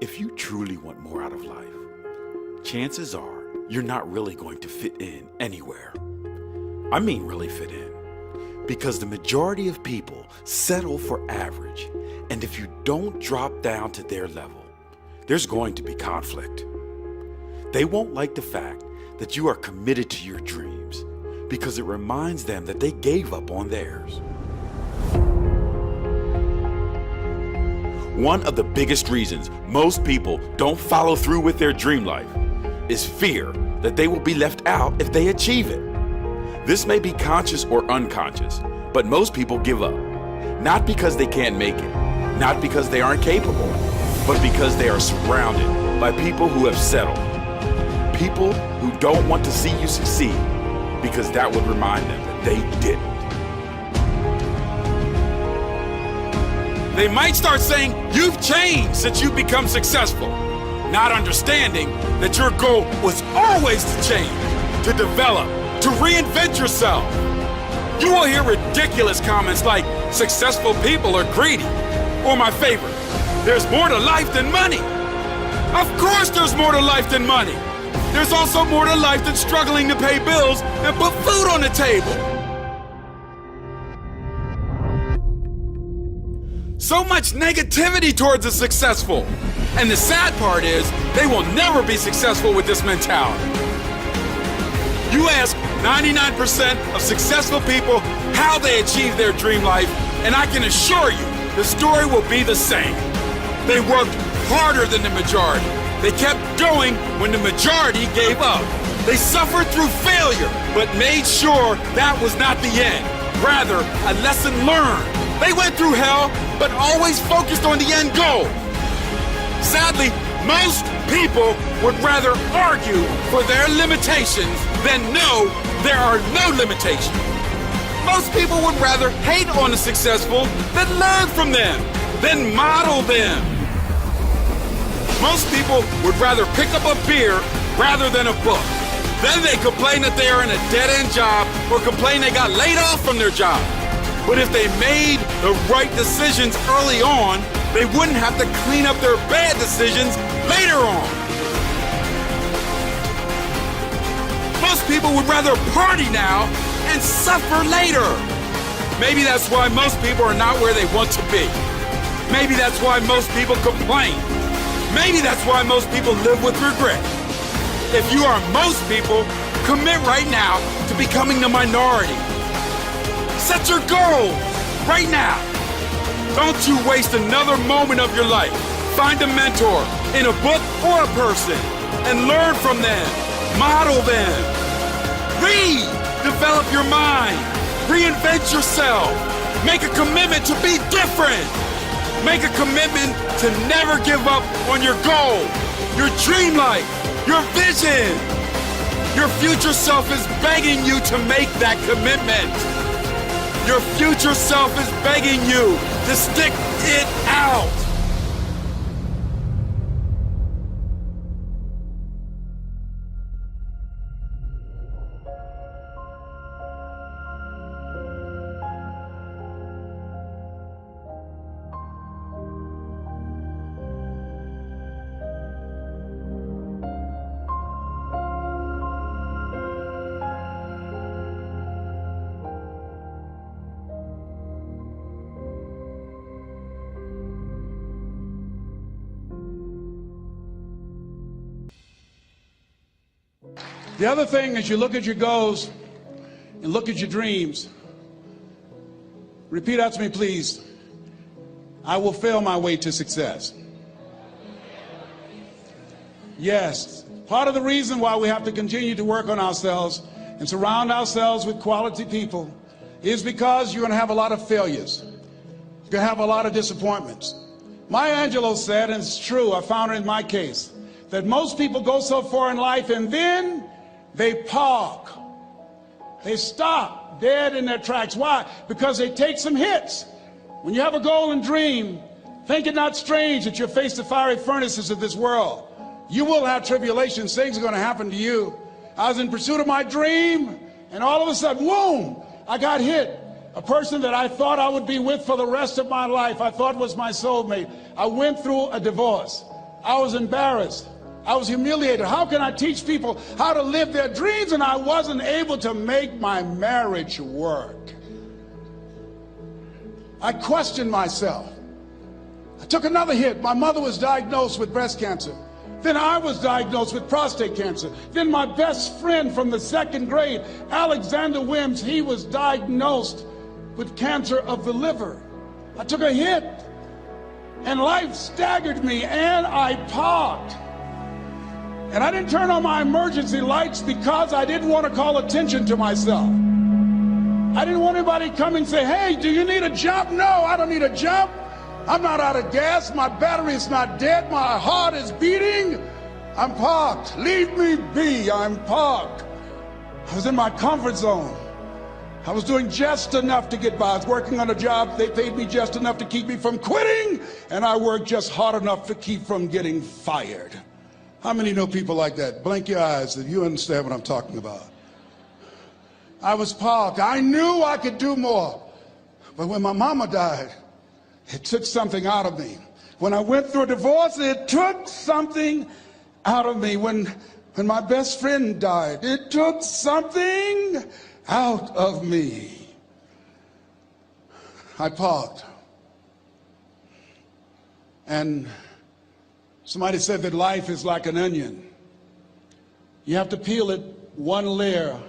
If you truly want more out of life, chances are you're not really going to fit in anywhere. I mean really fit in. Because the majority of people settle for average, and if you don't drop down to their level, there's going to be conflict. They won't like the fact that you are committed to your dreams because it reminds them that they gave up on theirs. One of the biggest reasons most people don't follow through with their dream life is fear that they will be left out if they achieve it. This may be conscious or unconscious, but most people give up, not because they can't make it, not because they aren't capable, but because they are surrounded by people who have settled. People who don't want to see you succeed because that would remind them that they didn't. They might start saying, "You've changed since you've become successful," not understanding that your goal was always to change, to develop, to reinvent yourself. You will hear ridiculous comments like, "Successful people are greedy," or my favorite, "There's more to life than money." Of course there's more to life than money. There's also more to life than struggling to pay bills and put food on the table. So much negativity towards the successful. And the sad part is, they will never be successful with this mentality. You ask 99% of successful people how they achieve their dream life, and I can assure you, the story will be the same. They worked harder than the majority. They kept going when the majority gave up. They suffered through failure, but made sure that was not the end. Rather, a lesson learned. They went through hell, but always focused on the end goal. Sadly, most people would rather argue for their limitations than know there are no limitations. Most people would rather hate on the successful than learn from them, than model them. Most people would rather pick up a beer rather than a book. Then they complain that they are in a dead-end job or complain they got laid off from their job. But if they made the right decisions early on, they wouldn't have to clean up their bad decisions later on. Most people would rather party now and suffer later. Maybe that's why most people are not where they want to be. Maybe that's why most people complain. Maybe that's why most people live with regret. If you are most people, commit right now to becoming the minority. Set your goal right now. Don't you waste another moment of your life. Find a mentor in a book or a person and learn from them. Model them. Read. Develop your mind. Reinvent yourself. Make a commitment to be different. Make a commitment to never give up on your goal, your dream life, your vision. Your future self is begging you to make that commitment. Your future self is begging you to stick it out. The other thing is you look at your goals and look at your dreams. Repeat out to me, please. I will fail my way to success. Yes, part of the reason why we have to continue to work on ourselves and surround ourselves with quality people is because you're going to have a lot of failures. You're going to have a lot of disappointments. Maya Angelou said, and it's true, I found it in my case, that most people go so far in life and then they park. They stop dead in their tracks. Why? Because they take some hits. When you have a goal and dream, think it not strange that you face the fiery furnaces of this world. You will have tribulations. Things are going to happen to you. I was in pursuit of my dream, and all of a sudden, boom, I got hit. A person that I thought I would be with for the rest of my life, I thought was my soulmate. I went through a divorce. I was embarrassed. I was humiliated. How can I teach people how to live their dreams and I wasn't able to make my marriage work? I questioned myself. I took another hit. My mother was diagnosed with breast cancer. Then I was diagnosed with prostate cancer. Then my best friend from the second grade, Alexander Wims, he was diagnosed with cancer of the liver. I took a hit and life staggered me and I parked. And I didn't turn on my emergency lights because I didn't want to call attention to myself. I didn't want anybody to come and say, hey, do you need a jump? No, I don't need a jump. I'm not out of gas. My battery is not dead. My heart is beating. I'm parked. Leave me be. I'm parked. I was in my comfort zone. I was doing just enough to get by. I was working on a job. They paid me just enough to keep me from quitting, and I worked just hard enough to keep from getting fired. How many know people like that? Blink your eyes if you understand what I'm talking about. I was parked. I knew I could do more. But when my mama died, it took something out of me. When I went through a divorce, it took something out of me. When my best friend died, it took something out of me. I parked. And somebody said that life is like an onion. You have to peel it one layer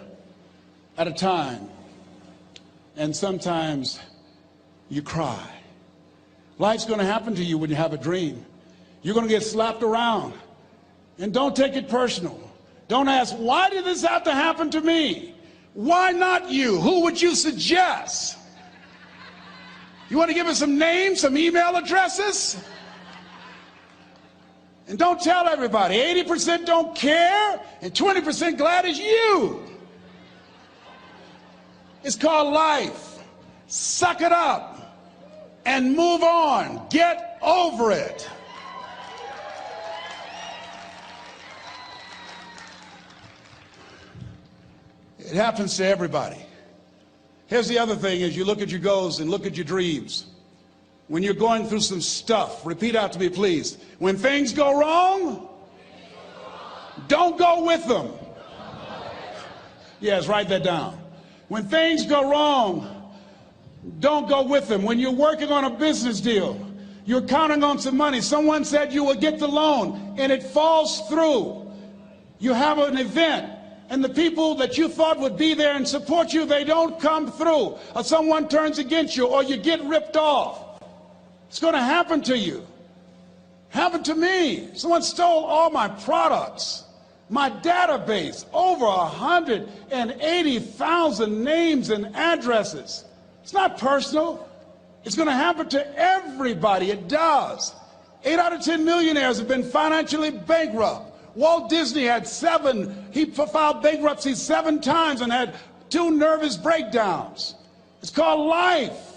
at a time. And sometimes you cry. Life's going to happen to you when you have a dream. You're going to get slapped around. And don't take it personal. Don't ask, why did this have to happen to me? Why not you? Who would you suggest? You want to give us some names, some email addresses? And don't tell everybody. 80% don't care and 20% glad it's you. It's called life. Suck it up and move on. Get over it. It happens to everybody. Here's the other thing as you look at your goals and look at your dreams. When you're going through some stuff, repeat out to me, please. When things go wrong, don't go with them. Yes, write that down. When things go wrong, don't go with them. When you're working on a business deal, you're counting on some money. Someone said you will get the loan, and it falls through. You have an event, and the people that you thought would be there and support you, they don't come through. Or someone turns against you, or you get ripped off. It's going to happen to you. Happened to me. Someone stole all my products. My database, over 180,000 names and addresses. It's not personal. It's going to happen to everybody. It does. 8 out of 10 millionaires have been financially bankrupt. Walt Disney had 7. He filed bankruptcy 7 times and had 2 nervous breakdowns. It's called life.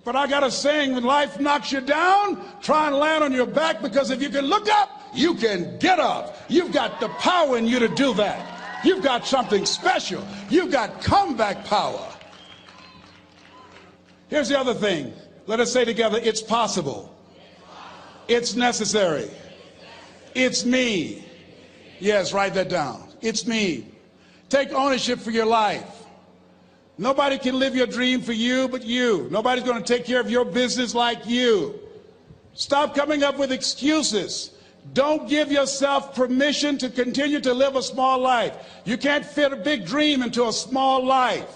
But I got a saying, when life knocks you down, try and land on your back, because if you can look up, you can get up. You've got the power in you to do that. You've got something special. You've got comeback power. Here's the other thing. Let us say together, it's possible. It's necessary. It's me. Yes, write that down. It's me. Take ownership for your life. Nobody can live your dream for you but you. Nobody's going to take care of your business like you. Stop coming up with excuses. Don't give yourself permission to continue to live a small life. You can't fit a big dream into a small life.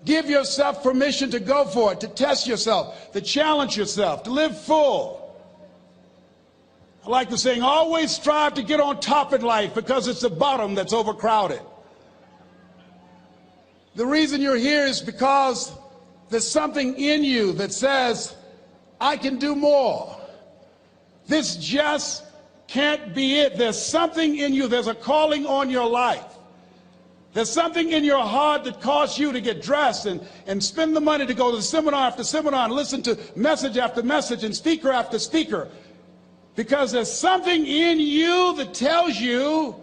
Give yourself permission to go for it, to test yourself, to challenge yourself, to live full. I like the saying, always strive to get on top in life, because it's the bottom that's overcrowded. The reason you're here is because there's something in you that says, I can do more. This just can't be it. There's something in you. There's a calling on your life. There's something in your heart that caused you to get dressed and spend the money to go to seminar after seminar and listen to message after message and speaker after speaker. Because there's something in you that tells you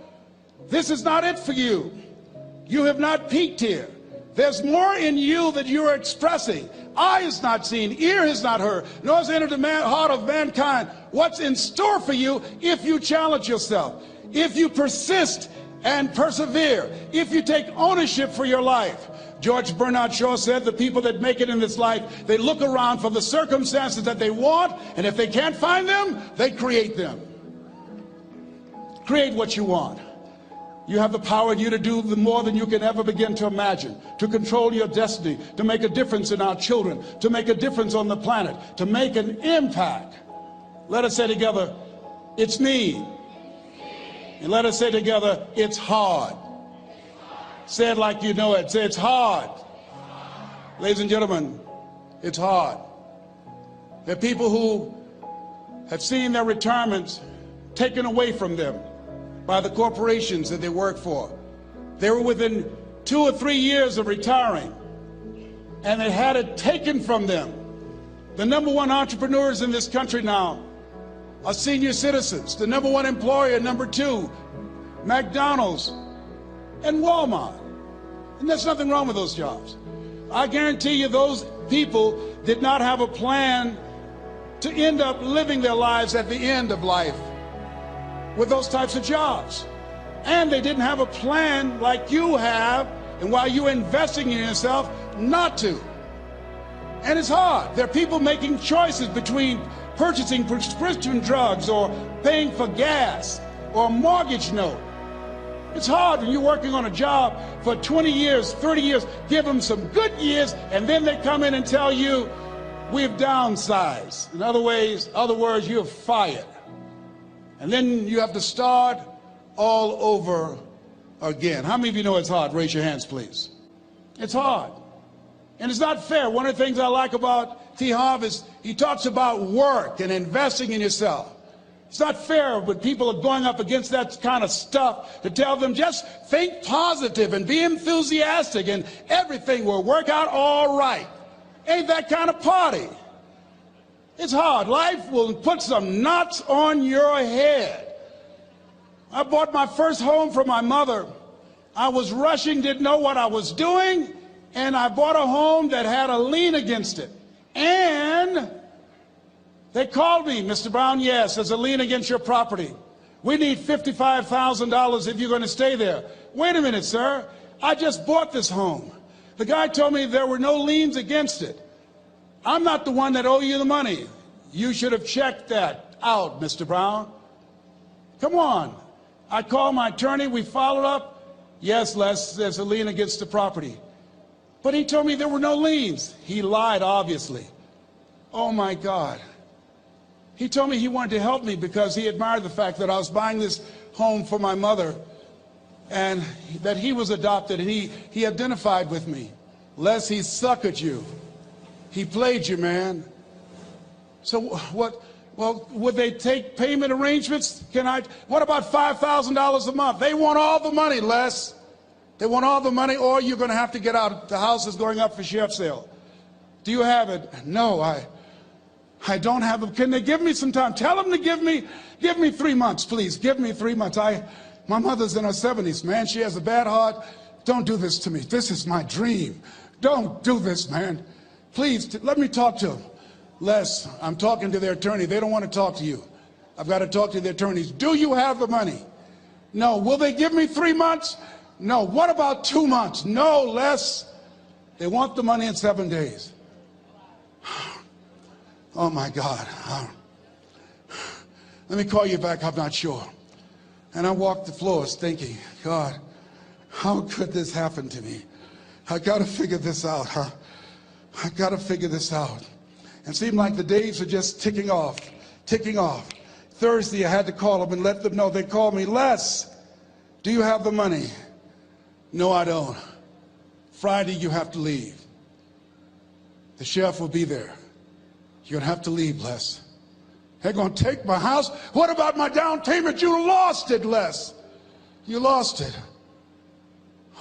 this is not it for you. You have not peaked here. There's more in you that you are expressing. Eye has not seen, ear has not heard, nor has entered the heart of mankind what's in store for you if you challenge yourself, if you persist and persevere, if you take ownership for your life. George Bernard Shaw said the people that make it in this life, they look around for the circumstances that they want, and if they can't find them, they create them. Create what you want. You have the power in you to do more than you can ever begin to imagine, to control your destiny, to make a difference in our children, to make a difference on the planet, to make an impact. Let us say together, it's me. And let us say together, it's hard. Say it like you know it. Say it's hard. Ladies and gentlemen, it's hard. There are people who have seen their retirements taken away from them by the corporations that they work for. They were within 2 or 3 years of retiring, and they had it taken from them. The #1 entrepreneurs in this country now are senior citizens. The #1 employer, #2, McDonald's and Walmart. And there's nothing wrong with those jobs. I guarantee you those people did not have a plan to end up living their lives at the end of life with those types of jobs. And they didn't have a plan like you have, and while you're investing in yourself, not to. And it's hard. There are people making choices between purchasing prescription drugs or paying for gas or a mortgage note. It's hard when you're working on a job for 20 years, 30 years, give them some good years, and then they come in and tell you, we've downsized. In other words, you're fired. And then you have to start all over again. How many of you know it's hard? Raise your hands, please. It's hard. And it's not fair. One of the things I like about T. Harv is he talks about work and investing in yourself. It's not fair when people are going up against that kind of stuff to tell them just think positive and be enthusiastic and everything will work out all right. Ain't that kind of party. It's hard. Life will put some knots on your head. I bought my first home for my mother. I was rushing, didn't know what I was doing, and I bought a home that had a lien against it. And they called me, Mr. Brown, yes, there's a lien against your property. We need $55,000 if you're going to stay there. Wait a minute, sir. I just bought this home. The guy told me there were no liens against it. I'm not the one that owe you the money. You should have checked that out, Mr. Brown. Come on. I called my attorney. We followed up. Yes, Les, there's a lien against the property. But he told me there were no liens. He lied, obviously. Oh, my God. He told me he wanted to help me because he admired the fact that I was buying this home for my mother and that he was adopted, and he identified with me. Les, he suckered you. He played you, man. So what? Well, would they take payment arrangements? What about $5,000 a month? They want all the money, Les. They want all the money, or you're going to have to get out. The house is going up for sheriff sale. Do you have it? No, I don't have it. Can they give me some time? Tell them to give me 3 months, please. Give me 3 months. My mother's in her 70s, man. She has a bad heart. Don't do this to me. This is my dream. Don't do this, man. Please, let me talk to them. Les, I'm talking to their attorney. They don't want to talk to you. I've got to talk to the attorneys. Do you have the money? No. Will they give me 3 months? No. What about 2 months? No, Les. They want the money in 7 days. Oh, my God. Let me call you back. I'm not sure. And I walked the floors thinking, God, how could this happen to me? I got to figure this out, huh? I got to figure this out. It seemed like the days are just ticking off, ticking off. Thursday, I had to call them and let them know. They called me, Les, do you have the money? No, I don't. Friday, you have to leave. The sheriff will be there. You're going to have to leave, Les. They're going to take my house. What about my down payment? You lost it, Les. You lost it.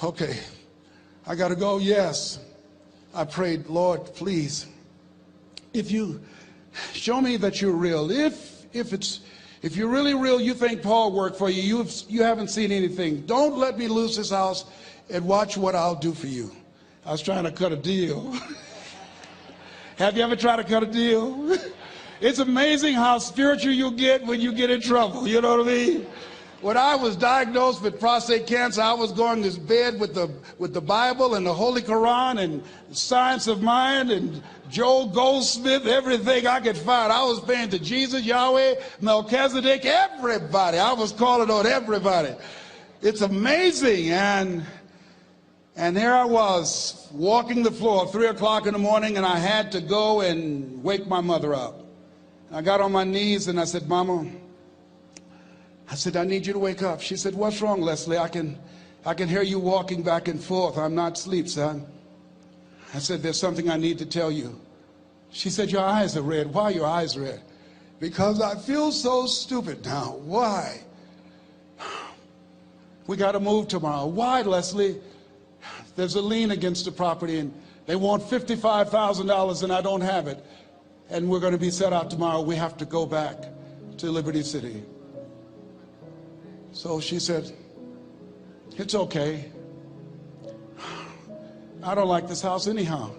Okay. I got to go. Yes. I prayed, Lord, please, if you show me that you're real, if you're really real, you think Paul worked for you, you haven't seen anything. Don't let me lose this house and watch what I'll do for you. I was trying to cut a deal. Have you ever tried to cut a deal? It's amazing how spiritual you get when you get in trouble. You know what I mean? When I was diagnosed with prostate cancer, I was going to bed with the Bible and the Holy Quran and Science of Mind and Joel Goldsmith, everything I could find. I was praying to Jesus, Yahweh, Melchizedek, everybody. I was calling on everybody. It's amazing. And here I was walking the floor at 3 o'clock in the morning, and I had to go and wake my mother up. I got on my knees and I said, Mama, I said, I need you to wake up. She said, what's wrong, Leslie? I can hear you walking back and forth. I'm not asleep, son. I said, there's something I need to tell you. She said, your eyes are red. Why are your eyes red? Because I feel so stupid now. Why? We got to move tomorrow. Why, Leslie? There's a lien against the property and they want $55,000 and I don't have it. And we're going to be set out tomorrow. We have to go back to Liberty City. So she said, it's okay. I don't like this house anyhow.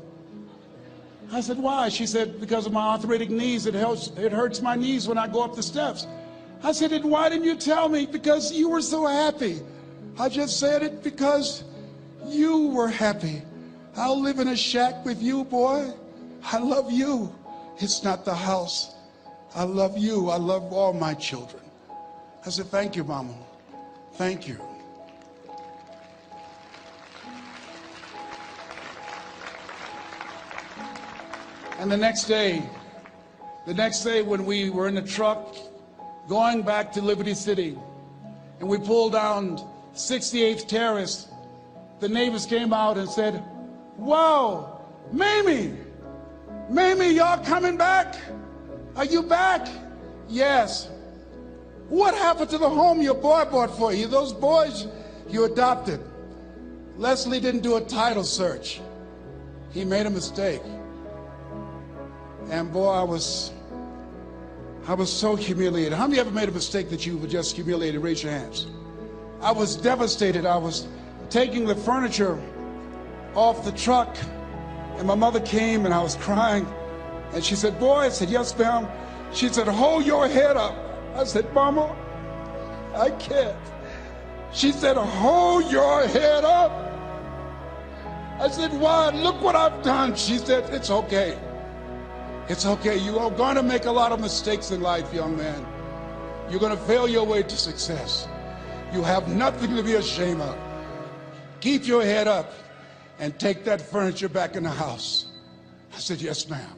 I said, why? She said, because of my arthritic knees, it hurts my knees when I go up the steps. I said, and why didn't you tell me? Because you were so happy. I just said it because you were happy. I'll live in a shack with you, boy. I love you. It's not the house. I love you. I love all my children. I said, thank you, Mama. Thank you. And the next day when we were in the truck going back to Liberty City and we pulled down 68th Terrace, the neighbors came out and said, whoa, Mamie, y'all coming back? Are you back? Yes. What happened to the home your boy bought for you? Those boys you adopted. Leslie didn't do a title search. He made a mistake. And boy, I was so humiliated. How many ever made a mistake that you were just humiliated? Raise your hands. I was devastated. I was taking the furniture off the truck and my mother came and I was crying and she said, boy, I said, yes, ma'am. She said, hold your head up. I said, Mama, I can't. She said, hold your head up. I said, why? Look what I've done. She said, it's okay. It's okay. You are going to make a lot of mistakes in life, young man. You're going to fail your way to success. You have nothing to be ashamed of. Keep your head up and take that furniture back in the house. I said, yes, ma'am.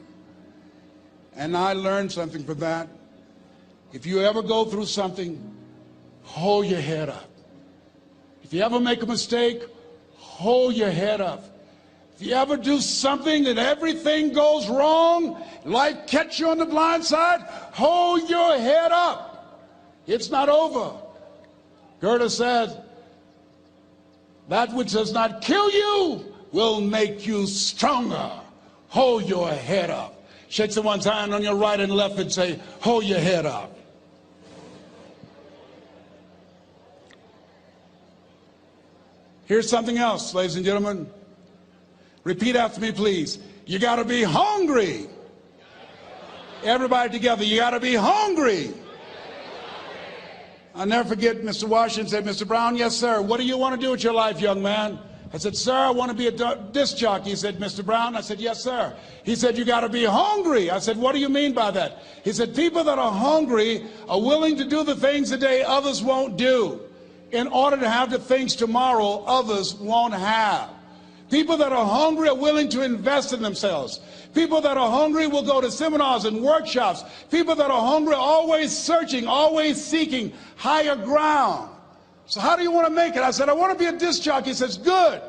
And I learned something from that. If you ever go through something, hold your head up. If you ever make a mistake, hold your head up. If you ever do something that everything goes wrong, life catch you on the blind side, hold your head up. It's not over. Goethe said, that which does not kill you will make you stronger. Hold your head up. Shake someone's hand on your right and left and say, hold your head up. Here's something else, ladies and gentlemen. Repeat after me, please. You got to be hungry. Everybody together, you got to be hungry. I'll never forget Mr. Washington said, Mr. Brown, yes, sir. What do you want to do with your life, young man? I said, sir, I want to be a disc jockey. He said, Mr. Brown? I said, yes, sir. He said, you got to be hungry. I said, what do you mean by that? He said, people that are hungry are willing to do the things today others won't do in order to have the things tomorrow others won't have. People that are hungry are willing to invest in themselves. People that are hungry will go to seminars and workshops. People that are hungry are always searching, always seeking higher ground. So how do you want to make it? I said, I want to be a disc jockey. He says, good.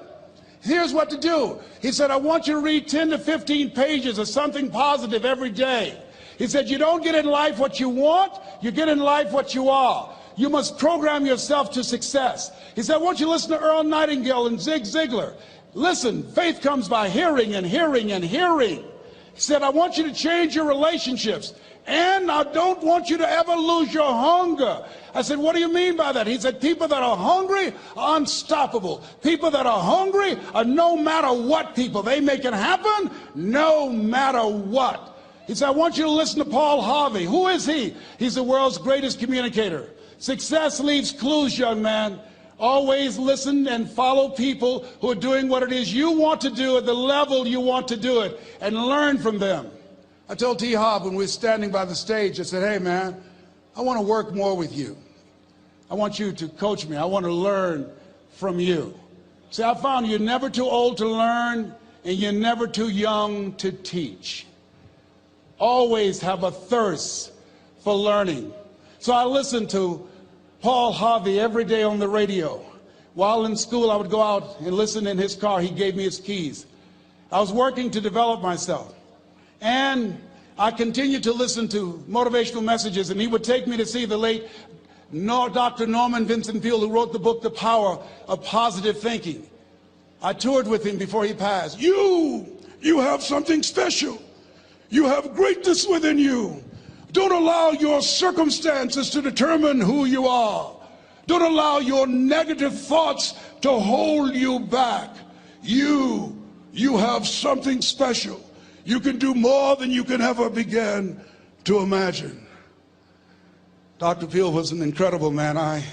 Here's what to do. He said, I want you to read 10 to 15 pages of something positive every day. He said, you don't get in life what you want, you get in life what you are. You must program yourself to success. He said, I want you to listen to Earl Nightingale and Zig Ziglar. Listen, faith comes by hearing and hearing and hearing. He said, I want you to change your relationships, and I don't want you to ever lose your hunger. I said, what do you mean by that? He said, people that are hungry are unstoppable. People that are hungry are no matter what people. They make it happen no matter what. He said, I want you to listen to Paul Harvey. Who is he? He's the world's greatest communicator. Success leaves clues, young man. Always listen and follow people who are doing what it is you want to do at the level you want to do it, and learn from them. I told T. Hobb when we were standing by the stage, I said, hey man, I want to work more with you. I want you to coach me. I want to learn from you. See, I found you're never too old to learn, and you're never too young to teach. Always have a thirst for learning. So I listened to Paul Harvey every day on the radio. While in school, I would go out and listen in his car. He gave me his keys. I was working to develop myself. And I continued to listen to motivational messages, and he would take me to see the late Dr. Norman Vincent Peale, who wrote the book, The Power of Positive Thinking. I toured with him before he passed. You have something special. You have greatness within you. Don't allow your circumstances to determine who you are. Don't allow your negative thoughts to hold you back. You have something special. You can do more than you can ever begin to imagine. Dr. Peale was an incredible man. I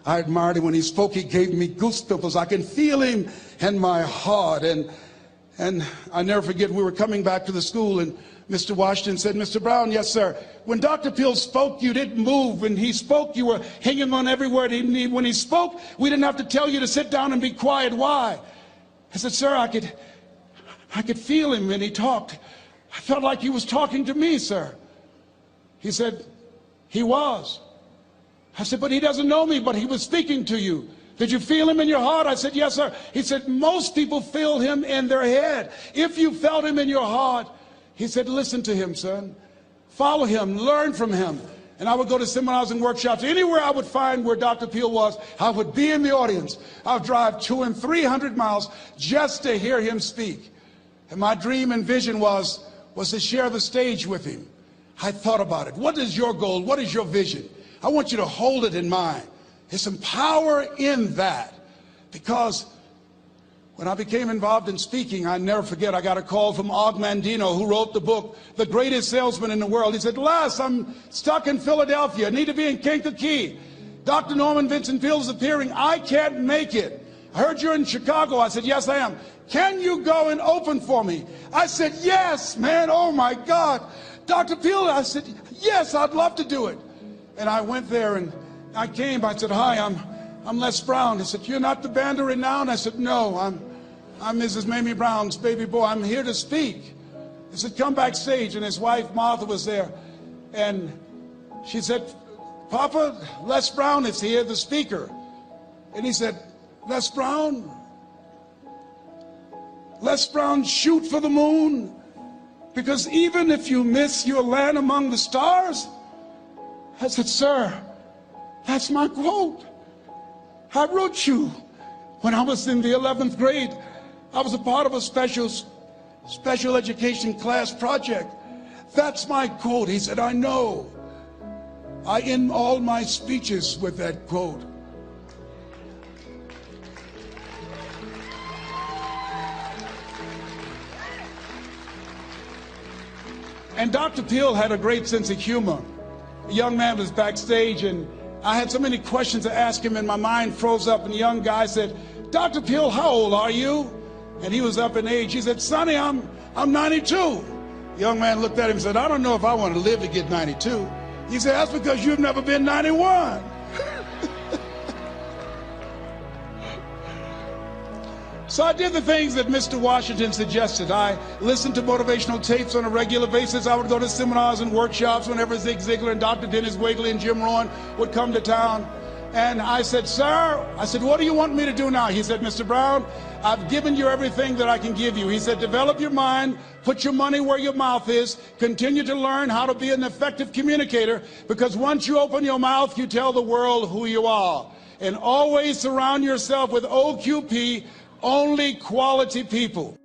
admired him. When he spoke, he gave me goosebumps. I can feel him in my heart. And I never forget, we were coming back to the school, and Mr. Washington said, Mr. Brown, yes, sir. When Dr. Peale spoke, you didn't move. When he spoke, you were hanging on every word. When he spoke, we didn't have to tell you to sit down and be quiet. Why? I said, sir, I could feel him when he talked. I felt like he was talking to me, sir. He said, he was. I said, but he doesn't know me, but he was speaking to you. Did you feel him in your heart? I said, yes, sir. He said, most people feel him in their head. If you felt him in your heart, he said, listen to him, son. Follow him, learn from him. And I would go to seminars and workshops. Anywhere I would find where Dr. Peale was, I would be in the audience. I would drive 200 and 300 miles just to hear him speak. And my dream and vision was to share the stage with him. I thought about it. What is your goal? What is your vision? I want you to hold it in mind. There's some power in that, because when I became involved in speaking, I never forget, I got a call from Og Mandino, who wrote the book, The Greatest Salesman in the World. He said, Les, I'm stuck in Philadelphia. I need to be in Kankakee. Dr. Norman Vincent Peale is appearing. I can't make it. I heard you're in Chicago. I said, yes, I am. Can you go and open for me? I said, yes, man. Oh, my God. Dr. Peale, I said, yes, I'd love to do it. And I went there, and I came. I said, hi, I'm Les Brown. He said, you're not the band of renown? I said, no, I'm Mrs. Mamie Brown's baby boy. I'm here to speak. He said, come backstage. And his wife, Martha, was there. And she said, Papa, Les Brown is here, the speaker. And he said, Les Brown, shoot for the moon. Because even if you miss, you'll land among the stars. I said, sir, that's my quote. I wrote you when I was in the 11th grade. I was a part of a special education class project. That's my quote. He said, I know. I end all my speeches with that quote. And Dr. Peale had a great sense of humor. A young man was backstage, and I had so many questions to ask him, and my mind froze up, and the young guy said, Dr. Peale, how old are you? And he was up in age. He said, Sonny, I'm 92. The young man looked at him and said, I don't know if I want to live to get 92. He said, that's because you've never been 91. So I did the things that Mr. Washington suggested. I listened to motivational tapes on a regular basis. I would go to seminars and workshops whenever Zig Ziglar and Dr. Dennis Wigley and Jim Rohn would come to town. And I said, sir, what do you want me to do now? He said, Mr. Brown, I've given you everything that I can give you. He said, develop your mind, put your money where your mouth is, continue to learn how to be an effective communicator, because once you open your mouth, you tell the world who you are. And always surround yourself with OQP, only quality people.